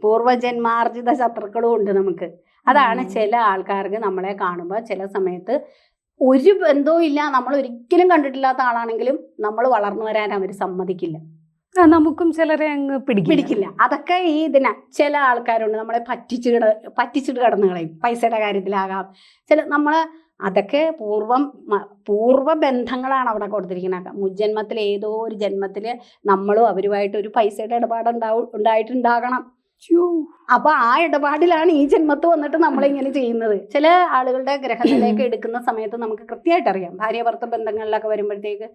പൂർവ്വജന്മാർജിത ശത്രുക്കളും ഉണ്ട് നമുക്ക്. അതാണ് ചില ആൾക്കാർക്ക് നമ്മളെ കാണുമ്പോൾ ചില സമയത്ത് ഒരു ബന്ധവും ഇല്ല, നമ്മൾ ഒരിക്കലും കണ്ടിട്ടില്ലാത്ത ആളാണെങ്കിലും നമ്മൾ വളർന്നു വരാൻ അവർ സമ്മതിക്കില്ല. നമുക്കും ചിലരെ അങ്ങ് പിടിക്കില്ല. അതൊക്കെ ഈ ചില ആൾക്കാരുണ്ട് നമ്മളെ പറ്റിച്ചിട്ട് കടന്നു കളയും. പൈസയുടെ കാര്യത്തിലാകാം നമ്മളെ അതൊക്കെ പൂർവ്വ ബന്ധങ്ങളാണ് അവിടെ കൊടുത്തിരിക്കുന്നത്. മുജ്ജന്മത്തിൽ ഏതോ ഒരു ജന്മത്തിൽ നമ്മളും അവരുമായിട്ട് ഒരു പൈസയുടെ ഇടപാട് ഉണ്ടായിട്ടുണ്ടാകണം. അപ്പൊ ആ ഇടപാടിലാണ് ഈ ജന്മത്ത് വന്നിട്ട് നമ്മളിങ്ങനെ ചെയ്യുന്നത്. ചില ആളുകളുടെ ഗ്രഹത്തിലേക്ക് എടുക്കുന്ന സമയത്ത് നമുക്ക് കൃത്യമായിട്ട് അറിയാം. ഭാര്യ ഭർത്ത ബന്ധങ്ങളിലൊക്കെ വരുമ്പോഴത്തേക്ക്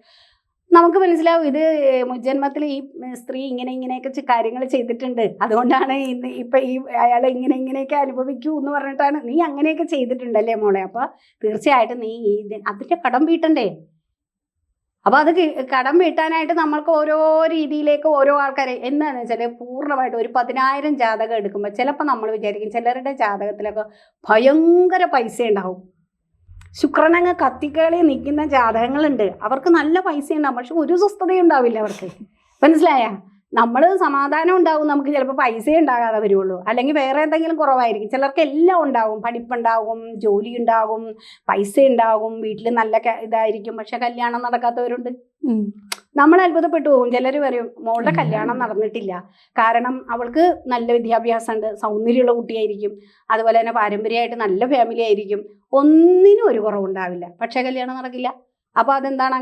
നമുക്ക് മനസ്സിലാവും ഇത് മുജ്ജന്മത്തിൽ ഈ സ്ത്രീ ഇങ്ങനെയൊക്കെ കാര്യങ്ങൾ ചെയ്തിട്ടുണ്ട്, അതുകൊണ്ടാണ് ഇപ്പൊ ഈ അയാളെ ഇങ്ങനെയൊക്കെ അനുഭവിക്കൂ എന്ന് പറഞ്ഞിട്ടാണ്. നീ അങ്ങനെയൊക്കെ ചെയ്തിട്ടുണ്ടല്ലേ മോളെ, അപ്പൊ തീർച്ചയായിട്ടും നീ അതിന്റെ കടം വീട്ടണ്ടേ. അപ്പൊ അത് കടം വീട്ടാനായിട്ട് നമ്മൾക്ക് ഓരോ രീതിയിലേക്ക് ഓരോ ആൾക്കാരെ എന്താണെന്ന് വെച്ചാൽ പൂർണ്ണമായിട്ട് ഒരു 10,000 ജാതകം എടുക്കുമ്പോൾ ചിലപ്പോൾ നമ്മൾ വിചാരിക്കും ചിലരുടെ ജാതകത്തിലൊക്കെ ഭയങ്കര പൈസ ഉണ്ടാവും. ശുക്രനങ്ങ് കത്തിക്കേളി നിൽക്കുന്ന ജാതകങ്ങളുണ്ട്, അവർക്ക് നല്ല പൈസ ഉണ്ടാവും, പക്ഷെ ഒരു സ്വസ്ഥതയും ഉണ്ടാവില്ല അവർക്ക്. മനസ്സിലായ? നമ്മൾ സമാധാനം ഉണ്ടാവും, നമുക്ക് ചിലപ്പോൾ പൈസ ഉണ്ടാകാതെ വരുള്ളൂ, അല്ലെങ്കിൽ വേറെ എന്തെങ്കിലും കുറവായിരിക്കും. ചിലർക്ക് എല്ലാം ഉണ്ടാവും, പഠിപ്പുണ്ടാകും, ജോലി ഉണ്ടാകും, പൈസ ഉണ്ടാകും, വീട്ടിൽ നല്ല ഇതായിരിക്കും, പക്ഷെ കല്യാണം നടക്കാത്തവരുണ്ട്. നമ്മൾ അത്ഭുതപ്പെട്ടു പോകും. ചിലർ പറയും മോളുടെ കല്യാണം നടന്നിട്ടില്ല, കാരണം അവൾക്ക് നല്ല വിദ്യാഭ്യാസമുണ്ട്, സൗന്ദര്യമുള്ള കുട്ടിയായിരിക്കും, അതുപോലെ തന്നെ പാരമ്പര്യമായിട്ട് നല്ല ഫാമിലി ആയിരിക്കും, ഒന്നിനും ഒരു കുറവുണ്ടാവില്ല, പക്ഷെ കല്യാണം നടക്കില്ല. അപ്പോൾ അതെന്താണ്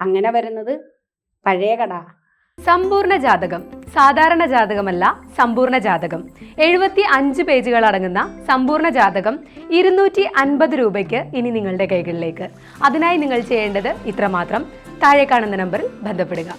അങ്ങനെ വരുന്നത് പഴയ കട. സമ്പൂർണ്ണ ജാതകം സാധാരണ ജാതകമല്ല, സമ്പൂർണ്ണ ജാതകം 75 പേജുകൾ അടങ്ങുന്ന സമ്പൂർണ്ണ ജാതകം 250 രൂപയ്ക്ക് ഇനി നിങ്ങളുടെ കൈകളിലേക്ക്. അതിനായി നിങ്ങൾ ചെയ്യേണ്ടത് ഇത്രമാത്രം: താഴെ കാണുന്ന നമ്പറിൽ ബന്ധപ്പെടുക.